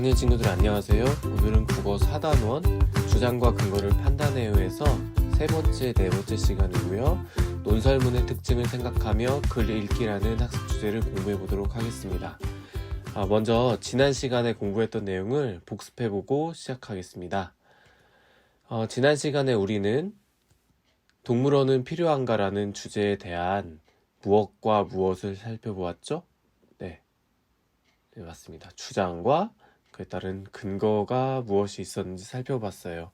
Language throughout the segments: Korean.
6학년 친구들 안녕하세요. 오늘은 국어 4단원 주장과 근거를 판단에 의해서 세 번째, 네 번째 시간이고요. 논설문의 특징을 생각하며 글 읽기라는 학습 주제를 공부해 보도록 하겠습니다. 먼저 지난 시간에 공부했던 내용을 복습해보고 시작하겠습니다. 지난 시간에 우리는 동물원은 필요한가라는 주제에 대한 무엇과 무엇을 살펴보았죠? 네, 맞습니다. 주장과 그에 따른 근거가 무엇이 있었는지 살펴봤어요.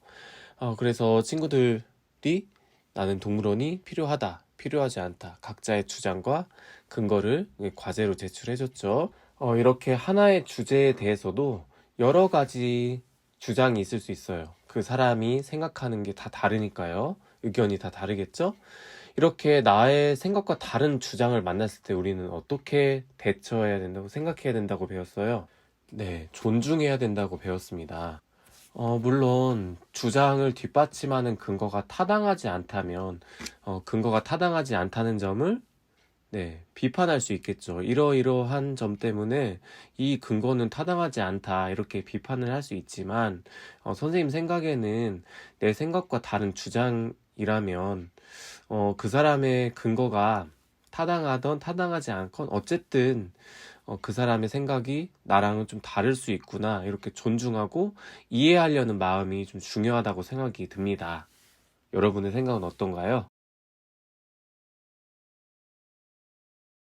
그래서 친구들이 나는 동물원이 필요하다, 필요하지 않다, 각자의 주장과 근거를 과제로 제출해줬죠. 이렇게 하나의 주제에 대해서도 여러 가지 주장이 있을 수 있어요. 그 사람이 생각하는 게 다 다르니까요. 의견이 다 다르겠죠? 이렇게 나의 생각과 다른 주장을 만났을 때 우리는 어떻게 대처해야 된다고 생각해야 된다고 배웠어요. 네, 존중해야 된다고 배웠습니다. 물론 주장을 뒷받침하는 근거가 타당하지 않다면 근거가 타당하지 않다는 점을 비판할 수 있겠죠. 이러이러한 점 때문에 이 근거는 타당하지 않다 이렇게 비판을 할 수 있지만 선생님 생각에는 내 생각과 다른 주장이라면 그 사람의 근거가 타당하던 타당하지 않건 어쨌든 그 사람의 생각이 나랑은 좀 다를 수 있구나 이렇게 존중하고 이해하려는 마음이 좀 중요하다고 생각이 듭니다. 여러분의 생각은 어떤가요?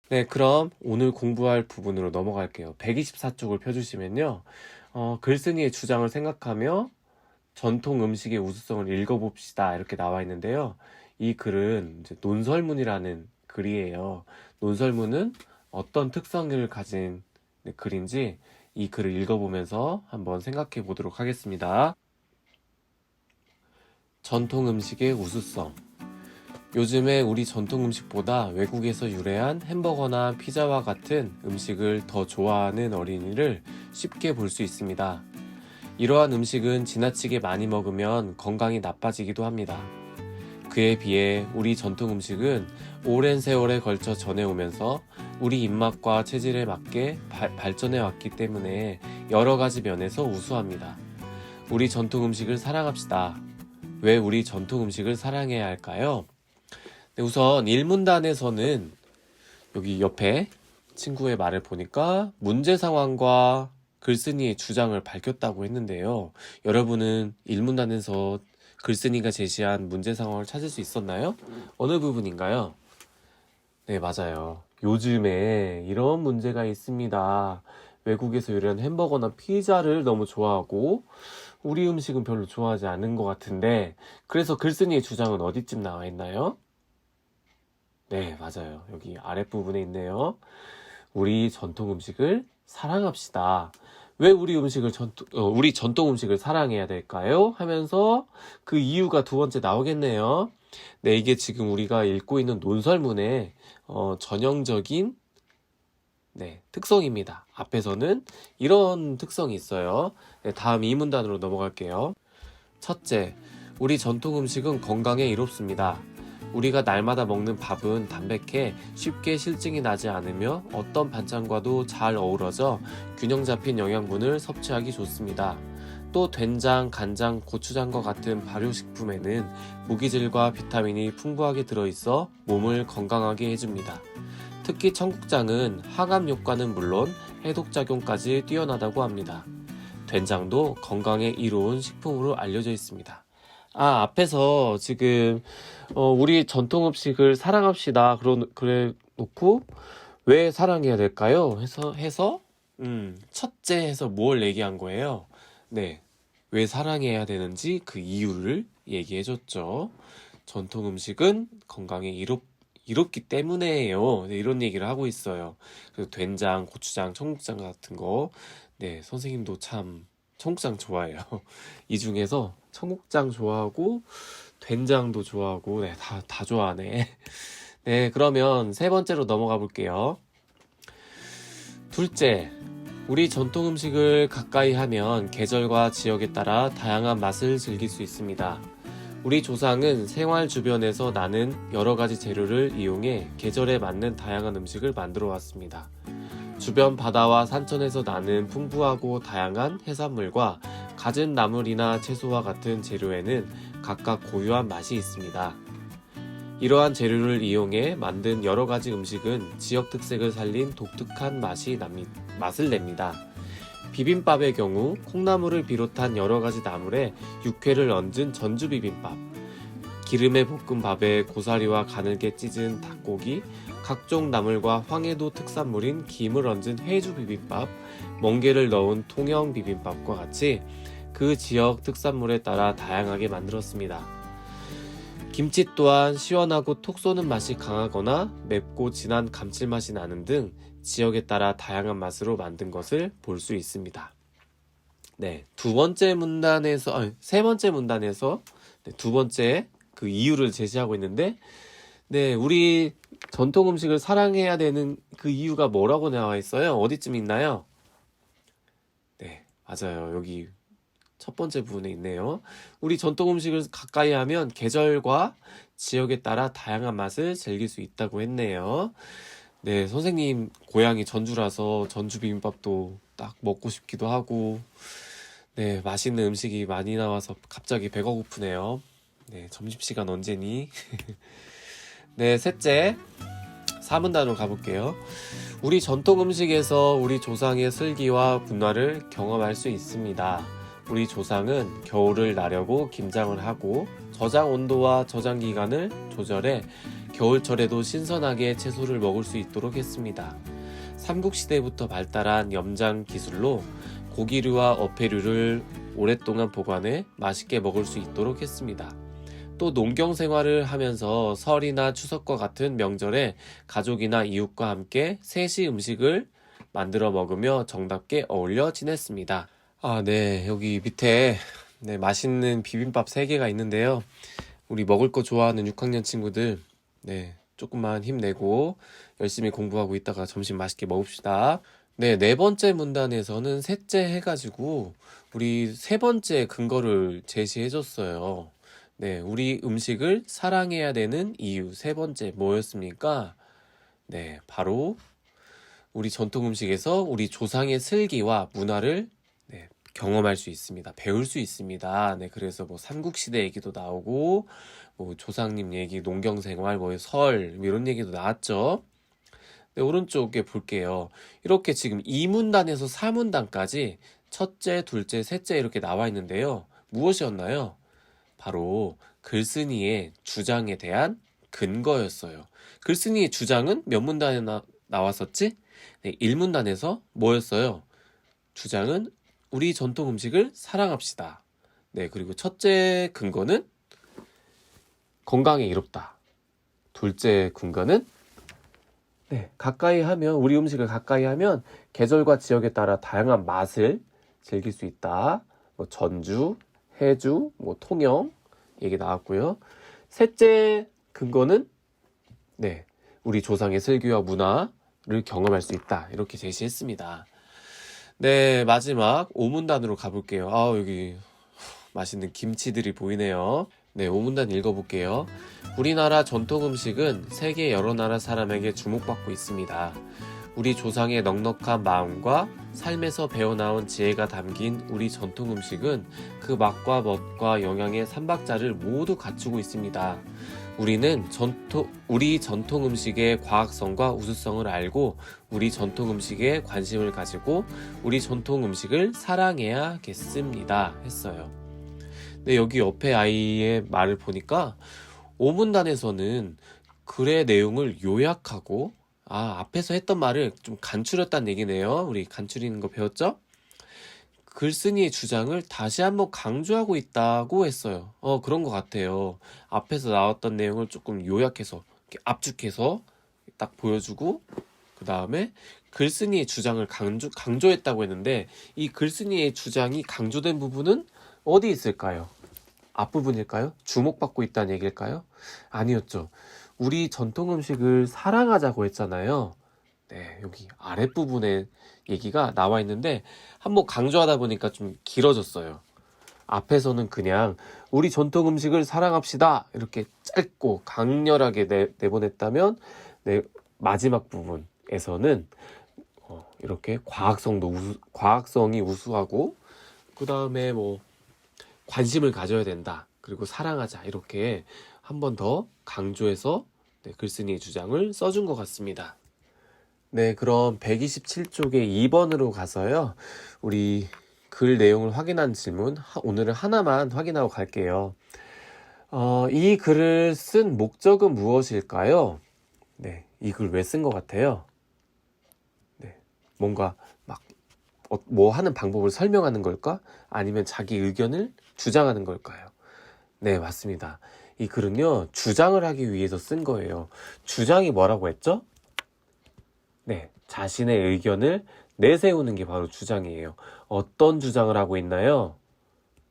네, 그럼 오늘 공부할 부분으로 넘어갈게요. 124쪽을 펴주시면요. 글쓴이의 주장을 생각하며 전통 음식의 우수성을 읽어봅시다 이렇게 나와 있는데요. 이 글은 이제 논설문이라는 글이에요. 논설문은 어떤 특성을 가진 글인지 이 글을 읽어보면서 한번 생각해 보도록 하겠습니다. 전통 음식의 우수성. 요즘에 우리 전통 음식보다 외국에서 유래한 햄버거나 피자와 같은 음식을 더 좋아하는 어린이를 쉽게 볼 수 있습니다. 이러한 음식은 지나치게 많이 먹으면 건강이 나빠지기도 합니다. 그에 비해 우리 전통 음식은 오랜 세월에 걸쳐 전해오면서 우리 입맛과 체질에 맞게 발전해 왔기 때문에 여러 가지 면에서 우수합니다. 우리 전통 음식을 사랑합시다. 왜 우리 전통 음식을 사랑해야 할까요? 네, 우선 1문단에서는 여기 옆에 친구의 말을 보니까 문제 상황과 글쓴이의 주장을 밝혔다고 했는데요. 여러분은 1문단에서 글쓴이가 제시한 문제 상황을 찾을 수 있었나요? 어느 부분인가요? 네, 맞아요. 요즘에 이런 문제가 있습니다. 외국에서 유래한 햄버거나 피자를 너무 좋아하고 우리 음식은 별로 좋아하지 않은 것 같은데 그래서 글쓴이의 주장은 어디쯤 나와 있나요? 네, 맞아요. 여기 아랫부분에 있네요. 우리 전통 음식을 사랑합시다. 왜 우리 전통 음식을 사랑해야 될까요? 하면서 그 이유가 두 번째 나오겠네요. 네, 이게 지금 우리가 읽고 있는 논설문의 전형적인 특성입니다. 앞에서는 이런 특성이 있어요. 네, 다음 2문단으로 넘어갈게요. 첫째, 우리 전통 음식은 건강에 이롭습니다. 우리가 날마다 먹는 밥은 담백해 쉽게 실증이 나지 않으며 어떤 반찬과도 잘 어우러져 균형 잡힌 영양분을 섭취하기 좋습니다. 또 된장, 간장, 고추장과 같은 발효식품에는 무기질과 비타민이 풍부하게 들어있어 몸을 건강하게 해줍니다. 특히 청국장은 항암 효과는 물론 해독작용까지 뛰어나다고 합니다. 된장도 건강에 이로운 식품으로 알려져 있습니다. 앞에서 지금 우리 전통 음식을 사랑합시다. 그래 놓고 왜 사랑해야 될까요? 해서 첫째 해서 뭘 얘기한 거예요? 네, 왜 사랑해야 되는지 그 이유를 얘기해줬죠. 전통 음식은 건강에 이롭기 때문에요. 네, 이런 얘기를 하고 있어요. 그래서 된장, 고추장, 청국장 같은 거, 네, 선생님도 참 청국장 좋아해요. 이 중에서 청국장 좋아하고 된장도 좋아하고 다 좋아하네. 네, 그러면 세 번째로 넘어가 볼게요. 둘째, 우리 전통 음식을 가까이 하면 계절과 지역에 따라 다양한 맛을 즐길 수 있습니다. 우리 조상은 생활 주변에서 나는 여러 가지 재료를 이용해 계절에 맞는 다양한 음식을 만들어 왔습니다. 주변 바다와 산천에서 나는 풍부하고 다양한 해산물과 갖은 나물이나 채소와 같은 재료에는 각각 고유한 맛이 있습니다. 이러한 재료를 이용해 만든 여러 가지 음식은 지역 특색을 살린 독특한 맛을 냅니다. 비빔밥의 경우 콩나물을 비롯한 여러 가지 나물에 육회를 얹은 전주 비빔밥, 기름에 볶은 밥에 고사리와 가늘게 찢은 닭고기, 각종 나물과 황해도 특산물인 김을 얹은 해주 비빔밥, 멍게를 넣은 통영 비빔밥과 같이 그 지역 특산물에 따라 다양하게 만들었습니다. 김치 또한 시원하고 톡 쏘는 맛이 강하거나 맵고 진한 감칠맛이 나는 등 지역에 따라 다양한 맛으로 만든 것을 볼 수 있습니다. 네, 세 번째 문단에서 두 번째 그 이유를 제시하고 있는데, 네, 우리 전통 음식을 사랑해야 되는 그 이유가 뭐라고 나와 있어요? 어디쯤 있나요? 네, 맞아요. 여기 첫 번째 부분에 있네요. 우리 전통 음식을 가까이 하면 계절과 지역에 따라 다양한 맛을 즐길 수 있다고 했네요. 네, 선생님 고향이 전주라서 전주 비빔밥도 딱 먹고 싶기도 하고, 네, 맛있는 음식이 많이 나와서 갑자기 배가 고프네요. 네, 점심시간 언제니? 네, 셋째, 4문단으로 가볼게요. 우리 전통 음식에서 우리 조상의 슬기와 문화를 경험할 수 있습니다. 우리 조상은 겨울을 나려고 김장을 하고 저장 온도와 저장 기간을 조절해 겨울철에도 신선하게 채소를 먹을 수 있도록 했습니다. 삼국시대부터 발달한 염장 기술로 고기류와 어패류를 오랫동안 보관해 맛있게 먹을 수 있도록 했습니다. 또 농경 생활을 하면서 설이나 추석과 같은 명절에 가족이나 이웃과 함께 셋이 음식을 만들어 먹으며 정답게 어울려 지냈습니다. 네, 여기 밑에 맛있는 비빔밥 3개가 있는데요. 우리 먹을 거 좋아하는 6학년 친구들, 조금만 힘내고 열심히 공부하고 있다가 점심 맛있게 먹읍시다. 네, 네 번째 문단에서는 셋째 해가지고 우리 세 번째 근거를 제시해줬어요. 네, 우리 음식을 사랑해야 되는 이유 세 번째 뭐였습니까? 네, 바로 우리 전통 음식에서 우리 조상의 슬기와 문화를 경험할 수 있습니다. 배울 수 있습니다. 네, 그래서 삼국시대 얘기도 나오고, 조상님 얘기, 농경생활, 설, 이런 얘기도 나왔죠. 네, 오른쪽에 볼게요. 이렇게 지금 2문단에서 4문단까지 첫째, 둘째, 셋째 이렇게 나와 있는데요. 무엇이었나요? 바로 글쓴이의 주장에 대한 근거였어요. 글쓴이의 주장은 몇 문단에 나왔었지? 네, 1문단에서 뭐였어요? 주장은 우리 전통 음식을 사랑합시다. 네, 그리고 첫째 근거는 건강에 이롭다. 둘째 근거는 가까이 하면 우리 음식을 가까이 하면 계절과 지역에 따라 다양한 맛을 즐길 수 있다. 전주, 해주, 통영 얘기 나왔고요. 셋째 근거는 우리 조상의 슬기와 문화를 경험할 수 있다. 이렇게 제시했습니다. 네, 마지막 5문단으로 가볼게요. 여기 맛있는 김치들이 보이네요. 네, 5문단 읽어볼게요. 우리나라 전통 음식은 세계 여러 나라 사람에게 주목받고 있습니다. 우리 조상의 넉넉한 마음과 삶에서 배워나온 지혜가 담긴 우리 전통 음식은 그 맛과 멋과 영양의 삼박자를 모두 갖추고 있습니다. 우리는 우리 전통 음식의 과학성과 우수성을 알고 우리 전통 음식에 관심을 가지고 우리 전통 음식을 사랑해야겠습니다. 했어요. 네, 여기 옆에 아이의 말을 보니까 5문단에서는 글의 내용을 요약하고 앞에서 했던 말을 좀 간추렸다는 얘기네요. 우리 간추리는 거 배웠죠? 글쓴이의 주장을 다시 한번 강조하고 있다고 했어요. 그런 것 같아요. 앞에서 나왔던 내용을 조금 요약해서, 이렇게 압축해서 딱 보여주고, 그 다음에 글쓴이의 주장을 강조했다고 했는데, 이 글쓴이의 주장이 강조된 부분은 어디 있을까요? 앞부분일까요? 주목받고 있다는 얘기일까요? 아니었죠. 우리 전통 음식을 사랑하자고 했잖아요. 네, 여기 아랫부분에 얘기가 나와 있는데 한번 강조하다 보니까 좀 길어졌어요. 앞에서는 그냥 우리 전통 음식을 사랑합시다 이렇게 짧고 강렬하게 내보냈다면 마지막 부분에서는 이렇게 과학성이 우수하고, 그 다음에 뭐 관심을 가져야 된다, 그리고 사랑하자, 이렇게 한 번 더 강조해서 글쓴이의 주장을 써준 것 같습니다. 네, 그럼 127쪽에 2번으로 가서요, 우리 글 내용을 확인한 질문, 오늘은 하나만 확인하고 갈게요. 이 글을 쓴 목적은 무엇일까요? 네, 이 글 왜 쓴 것 같아요? 네, 뭔가 막 뭐 하는 방법을 설명하는 걸까? 아니면 자기 의견을 주장하는 걸까요? 네, 맞습니다. 이 글은요, 주장을 하기 위해서 쓴 거예요. 주장이 뭐라고 했죠? 네, 자신의 의견을 내세우는 게 바로 주장이에요. 어떤 주장을 하고 있나요?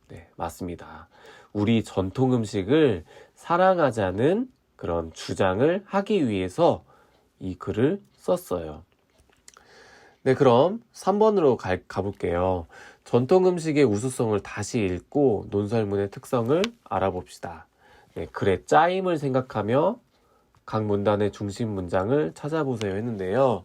네, 맞습니다. 우리 전통 음식을 사랑하자는 그런 주장을 하기 위해서 이 글을 썼어요. 네, 그럼 3번으로 가볼게요. 전통 음식의 우수성을 다시 읽고 논설문의 특성을 알아봅시다. 네, 글의 짜임을 생각하며 각 문단의 중심 문장을 찾아보세요 했는데요.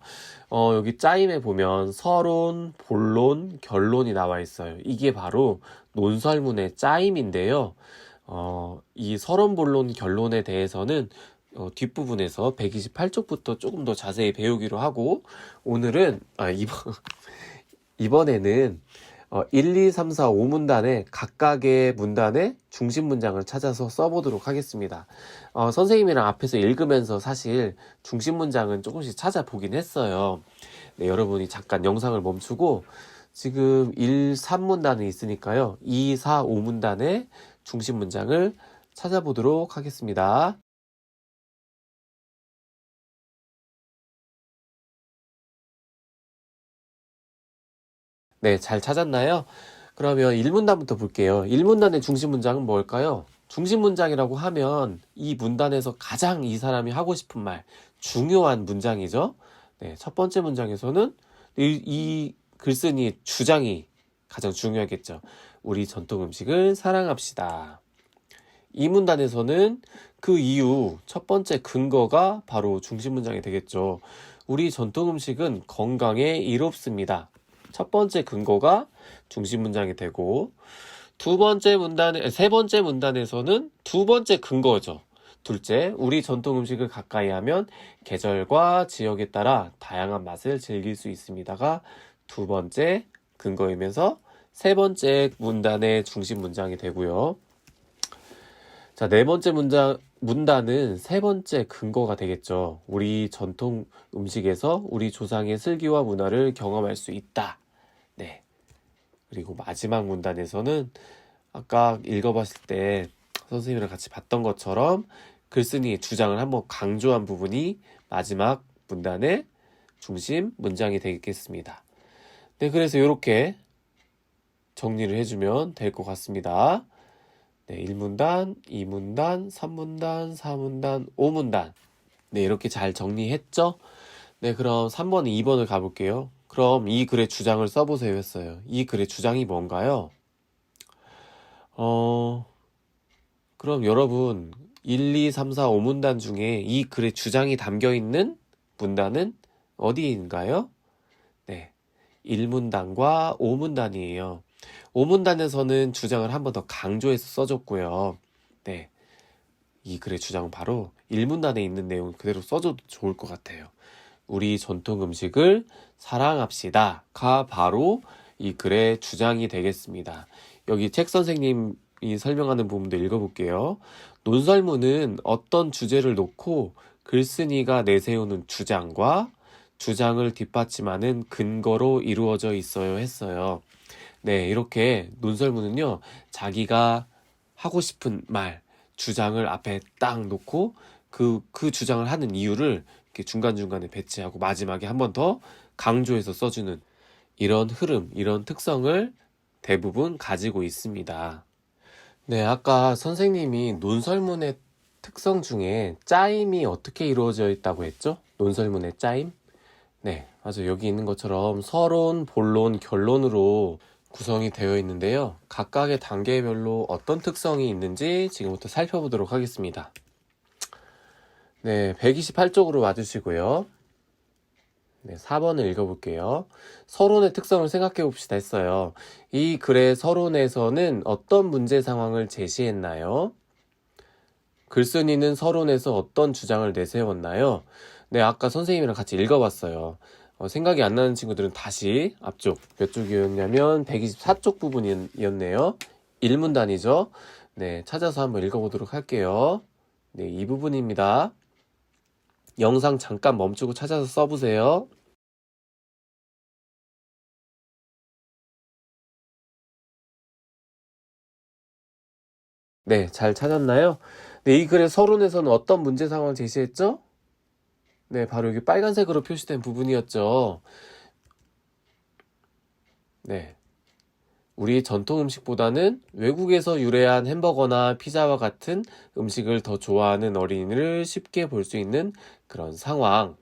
여기 짜임에 보면 서론, 본론, 결론이 나와 있어요. 이게 바로 논설문의 짜임인데요. 이 서론, 본론, 결론에 대해서는 뒷부분에서 128쪽부터 조금 더 자세히 배우기로 하고, 오늘은 이번에는 1, 2, 3, 4, 5문단의 각각의 문단의 중심 문장을 찾아서 써보도록 하겠습니다. 선생님이랑 앞에서 읽으면서 사실 중심 문장은 조금씩 찾아보긴 했어요. 네, 여러분이 잠깐 영상을 멈추고 지금 1, 3문단이 있으니까요, 2, 4, 5문단의 중심 문장을 찾아보도록 하겠습니다. 네, 잘 찾았나요? 그러면 1문단부터 볼게요. 1문단의 중심 문장은 뭘까요? 중심 문장이라고 하면 이 문단에서 가장 이 사람이 하고 싶은 말, 중요한 문장이죠. 네, 첫 번째 문장에서는 이 글쓴이의 주장이 가장 중요하겠죠. 우리 전통 음식을 사랑합시다. 이 문단에서는 그 이유, 첫 번째 근거가 바로 중심 문장이 되겠죠. 우리 전통 음식은 건강에 이롭습니다. 첫 번째 근거가 중심 문장이 되고, 세 번째 문단에서는 두 번째 근거죠. 둘째, 우리 전통 음식을 가까이 하면 계절과 지역에 따라 다양한 맛을 즐길 수 있습니다가 두 번째 근거이면서 세 번째 문단의 중심 문장이 되고요. 자, 네 번째 문단은 세 번째 근거가 되겠죠. 우리 전통 음식에서 우리 조상의 슬기와 문화를 경험할 수 있다. 네. 그리고 마지막 문단에서는 아까 읽어봤을 때 선생님이랑 같이 봤던 것처럼 글쓴이의 주장을 한번 강조한 부분이 마지막 문단의 중심 문장이 되겠습니다. 네, 그래서 이렇게 정리를 해주면 될 것 같습니다. 네, 1문단, 2문단, 3문단, 4문단, 5문단. 네, 이렇게 잘 정리했죠? 네, 그럼 3번, 2번을 가볼게요. 그럼 이 글의 주장을 써보세요 했어요. 이 글의 주장이 뭔가요? 그럼 여러분 1, 2, 3, 4, 5문단 중에 이 글의 주장이 담겨있는 문단은 어디인가요? 네, 1문단과 5문단이에요. 5문단에서는 주장을 한 번 더 강조해서 써줬고요. 네, 이 글의 주장은 바로 1문단에 있는 내용 그대로 써줘도 좋을 것 같아요. 우리 전통 음식을 사랑합시다가 바로 이 글의 주장이 되겠습니다. 여기 책 선생님이 설명하는 부분도 읽어볼게요. 논설문은 어떤 주제를 놓고 글쓴이가 내세우는 주장과 주장을 뒷받침하는 근거로 이루어져 있어요 했어요. 네, 이렇게 논설문은요, 자기가 하고 싶은 말, 주장을 앞에 딱 놓고 그 주장을 하는 이유를 이렇게 중간중간에 배치하고 마지막에 한 번 더 강조해서 써주는 이런 흐름, 이런 특성을 대부분 가지고 있습니다. 네, 아까 선생님이 논설문의 특성 중에 짜임이 어떻게 이루어져 있다고 했죠? 논설문의 짜임? 네, 맞아요. 여기 있는 것처럼 서론, 본론, 결론으로 구성이 되어 있는데요. 각각의 단계별로 어떤 특성이 있는지 지금부터 살펴보도록 하겠습니다. 네, 128쪽으로 와주시고요. 네, 4번을 읽어볼게요. 서론의 특성을 생각해 봅시다 했어요. 이 글의 서론에서는 어떤 문제 상황을 제시했나요? 글쓴이는 서론에서 어떤 주장을 내세웠나요? 네, 아까 선생님이랑 같이 읽어봤어요. 생각이 안 나는 친구들은 다시 앞쪽 몇 쪽이었냐면 124쪽 부분이었네요. 1문단이죠. 네, 찾아서 한번 읽어보도록 할게요. 네, 이 부분입니다. 영상 잠깐 멈추고 찾아서 써보세요. 네, 잘 찾았나요? 네, 이 글의 서론에서는 어떤 문제 상황을 제시했죠? 네, 바로 여기 빨간색으로 표시된 부분이었죠. 네. 우리 전통 음식보다는 외국에서 유래한 햄버거나 피자와 같은 음식을 더 좋아하는 어린이를 쉽게 볼 수 있는 그런 상황을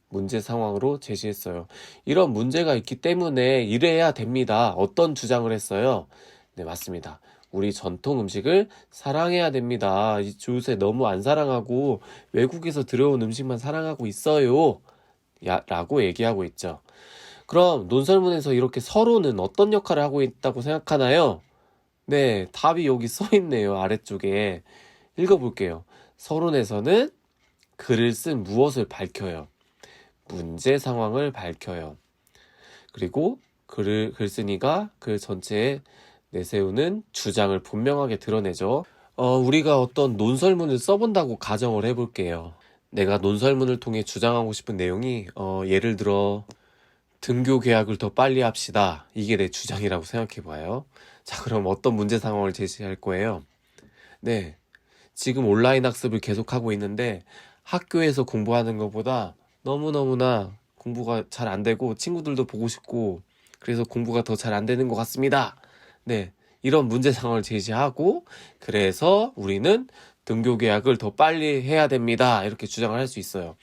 문제 상황으로 제시했어요. 이런 문제가 있기 때문에 이래야 됩니다. 어떤 주장을 했어요? 네, 맞습니다. 우리 전통 음식을 사랑해야 됩니다. 요새 너무 안 사랑하고 외국에서 들어온 음식만 사랑하고 있어요. 라고 얘기하고 있죠. 그럼 논설문에서 이렇게 서론은 어떤 역할을 하고 있다고 생각하나요? 네, 답이 여기 써 있네요. 아래쪽에. 읽어볼게요. 서론에서는 글을 쓴 무엇을 밝혀요. 문제 상황을 밝혀요. 그리고 글쓴이가 글 전체에 내세우는 주장을 분명하게 드러내죠. 우리가 어떤 논설문을 써본다고 가정을 해볼게요. 내가 논설문을 통해 주장하고 싶은 내용이 예를 들어 등교 계약을 더 빨리 합시다. 이게 내 주장이라고 생각해봐요. 자, 그럼 어떤 문제 상황을 제시할 거예요? 네, 지금 온라인 학습을 계속하고 있는데 학교에서 공부하는 것보다 너무너무나 공부가 잘 안 되고 친구들도 보고 싶고 그래서 공부가 더 잘 안 되는 것 같습니다. 네, 이런 문제 상황을 제시하고 그래서 우리는 등교 계약을 더 빨리 해야 됩니다. 이렇게 주장을 할 수 있어요.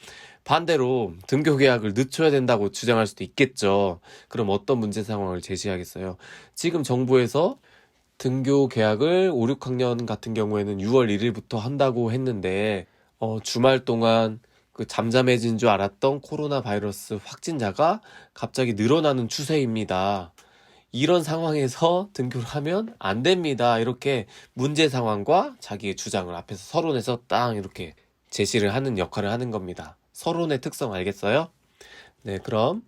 반대로 등교 계약을 늦춰야 된다고 주장할 수도 있겠죠. 그럼 어떤 문제 상황을 제시하겠어요? 지금 정부에서 등교 계약을 5, 6학년 같은 경우에는 6월 1일부터 한다고 했는데 주말 동안 그 잠잠해진 줄 알았던 코로나 바이러스 확진자가 갑자기 늘어나는 추세입니다. 이런 상황에서 등교를 하면 안 됩니다. 이렇게 문제 상황과 자기의 주장을 앞에서 서론에서 딱 이렇게 제시를 하는 역할을 하는 겁니다. 서론의 특성 알겠어요? 네, 그럼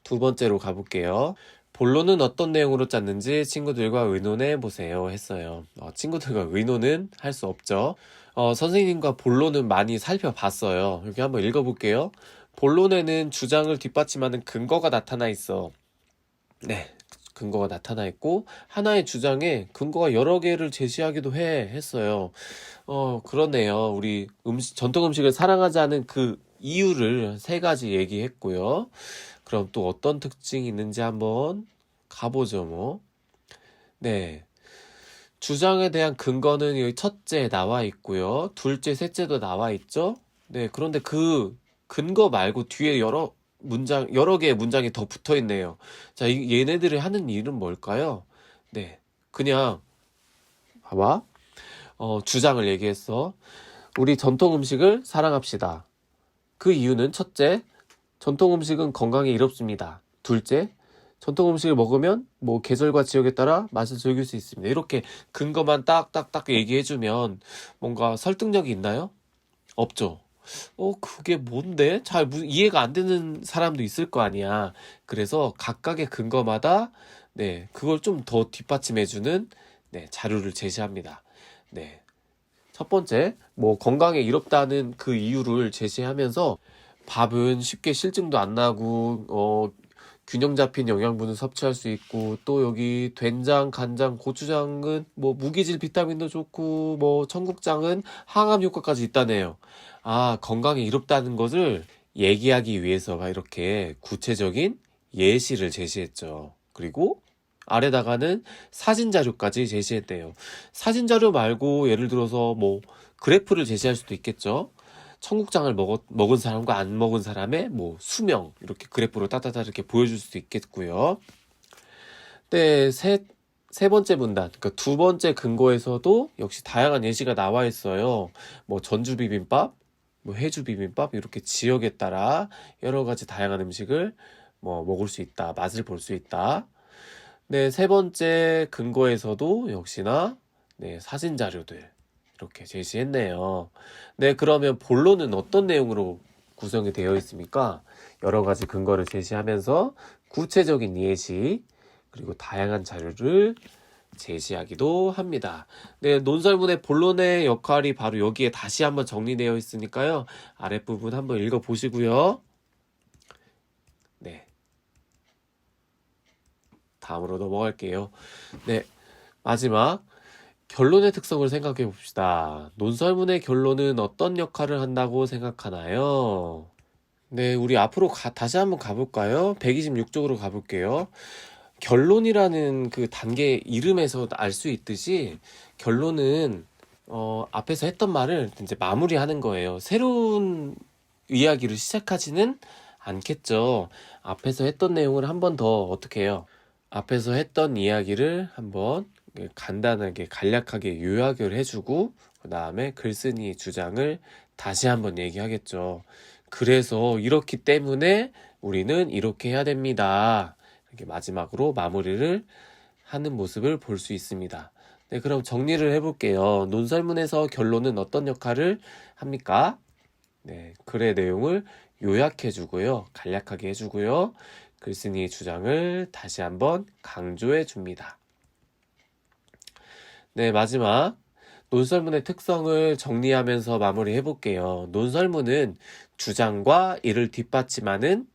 두 번째로 가볼게요. 본론은 어떤 내용으로 짰는지 친구들과 의논해 보세요 했어요. 친구들과 의논은 할 수 없죠. 선생님과 본론은 많이 살펴봤어요. 여기 한번 읽어볼게요. 본론에는 주장을 뒷받침하는 근거가 나타나 있어. 네, 근거가 나타나 있고 하나의 주장에 근거가 여러 개를 제시하기도 했어요. 그러네요. 우리 전통 음식을 사랑하자는 그 이유를 세 가지 얘기했고요. 그럼 또 어떤 특징이 있는지 한번 가보죠, 뭐. 네. 주장에 대한 근거는 여기 첫째 나와 있고요. 둘째, 셋째도 나와 있죠. 네. 그런데 그 근거 말고 뒤에 여러 개의 문장이 더 붙어 있네요. 자, 얘네들이 하는 일은 뭘까요? 네. 그냥, 봐봐. 주장을 얘기했어. 우리 전통 음식을 사랑합시다. 그 이유는 첫째, 전통 음식은 건강에 이롭습니다. 둘째, 전통 음식을 먹으면 뭐 계절과 지역에 따라 맛을 즐길 수 있습니다. 이렇게 근거만 딱딱딱 얘기해주면 뭔가 설득력이 있나요? 없죠. 그게 뭔데? 잘 이해가 안 되는 사람도 있을 거 아니야. 그래서 각각의 근거마다 네, 그걸 좀 더 뒷받침해주는 네, 자료를 제시합니다. 네. 첫 번째, 뭐 건강에 이롭다는 그 이유를 제시하면서 밥은 쉽게 실증도 안 나고 균형 잡힌 영양분을 섭취할 수 있고 또 여기 된장, 간장, 고추장은 뭐 무기질 비타민도 좋고 뭐 청국장은 항암 효과까지 있다네요. 건강에 이롭다는 것을 얘기하기 위해서 막 이렇게 구체적인 예시를 제시했죠. 그리고 아래다가는 사진 자료까지 제시했대요. 사진 자료 말고 예를 들어서 뭐 그래프를 제시할 수도 있겠죠. 청국장을 먹은 사람과 안 먹은 사람의 뭐 수명 이렇게 그래프로 따다다 이렇게 보여줄 수도 있겠고요. 네, 세 번째 문단, 그러니까 두 번째 근거에서도 역시 다양한 예시가 나와 있어요. 뭐 전주 비빔밥, 뭐 해주 비빔밥 이렇게 지역에 따라 여러 가지 다양한 음식을 뭐 먹을 수 있다, 맛을 볼 수 있다. 네, 세 번째 근거에서도 역시나 네, 사진 자료들 이렇게 제시했네요. 네, 그러면 본론은 어떤 내용으로 구성이 되어 있습니까? 여러 가지 근거를 제시하면서 구체적인 예시 그리고 다양한 자료를 제시하기도 합니다. 네, 논설문의 본론의 역할이 바로 여기에 다시 한번 정리되어 있으니까요. 아랫부분 한번 읽어보시고요. 네, 다음으로 넘어갈게요. 네, 마지막 결론의 특성을 생각해 봅시다. 논설문의 결론은 어떤 역할을 한다고 생각하나요? 네, 우리 앞으로 다시 한번 가볼까요? 126쪽으로 가볼게요. 결론이라는 그 단계 이름에서 알 수 있듯이 결론은 앞에서 했던 말을 이제 마무리하는 거예요. 새로운 이야기를 시작하지는 않겠죠. 앞에서 했던 내용을 한 번 더 어떻게 해요? 앞에서 했던 이야기를 한번 간단하게 간략하게 요약을 해주고 그 다음에 글쓴이의 주장을 다시 한번 얘기하겠죠. 그래서 이렇기 때문에 우리는 이렇게 해야 됩니다. 이렇게 마지막으로 마무리를 하는 모습을 볼 수 있습니다. 네, 그럼 정리를 해볼게요. 논설문에서 결론은 어떤 역할을 합니까? 네, 글의 내용을 요약해주고요. 간략하게 해주고요. 글쓴이의 주장을 다시 한번 강조해 줍니다. 네, 마지막 논설문의 특성을 정리하면서 마무리해 볼게요. 논설문은 주장과 이를 뒷받침하는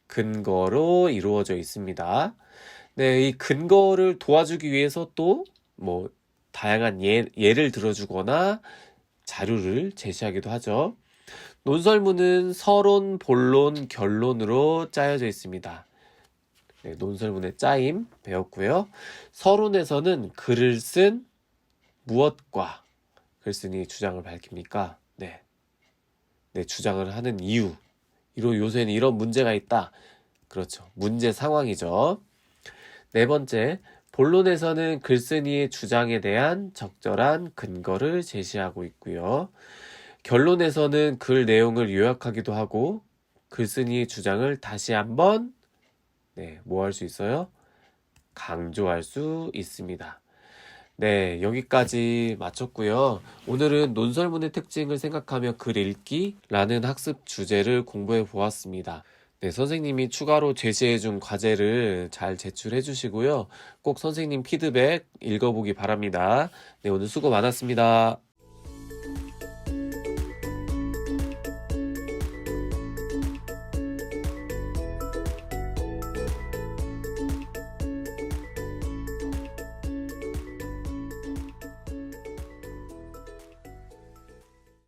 근거로 이루어져 있습니다. 네, 이 근거를 도와주기 위해서 또 뭐 다양한 예를 들어주거나 자료를 제시하기도 하죠. 논설문은 서론, 본론, 결론으로 짜여져 있습니다. 네, 논설문의 짜임 배웠고요. 서론에서는 글을 쓴 무엇과 글쓴이 주장을 밝힙니까? 네, 주장을 하는 이유. 요새는 이런 문제가 있다. 그렇죠. 문제 상황이죠. 네 번째, 본론에서는 글쓴이의 주장에 대한 적절한 근거를 제시하고 있고요. 결론에서는 글 내용을 요약하기도 하고 글쓴이의 주장을 다시 한번 뭐 할 수 있어요? 강조할 수 있습니다. 네, 여기까지 마쳤고요. 오늘은 논설문의 특징을 생각하며 글 읽기라는 학습 주제를 공부해 보았습니다. 네, 선생님이 추가로 제시해준 과제를 잘 제출해 주시고요. 꼭 선생님 피드백 읽어보기 바랍니다. 네, 오늘 수고 많았습니다.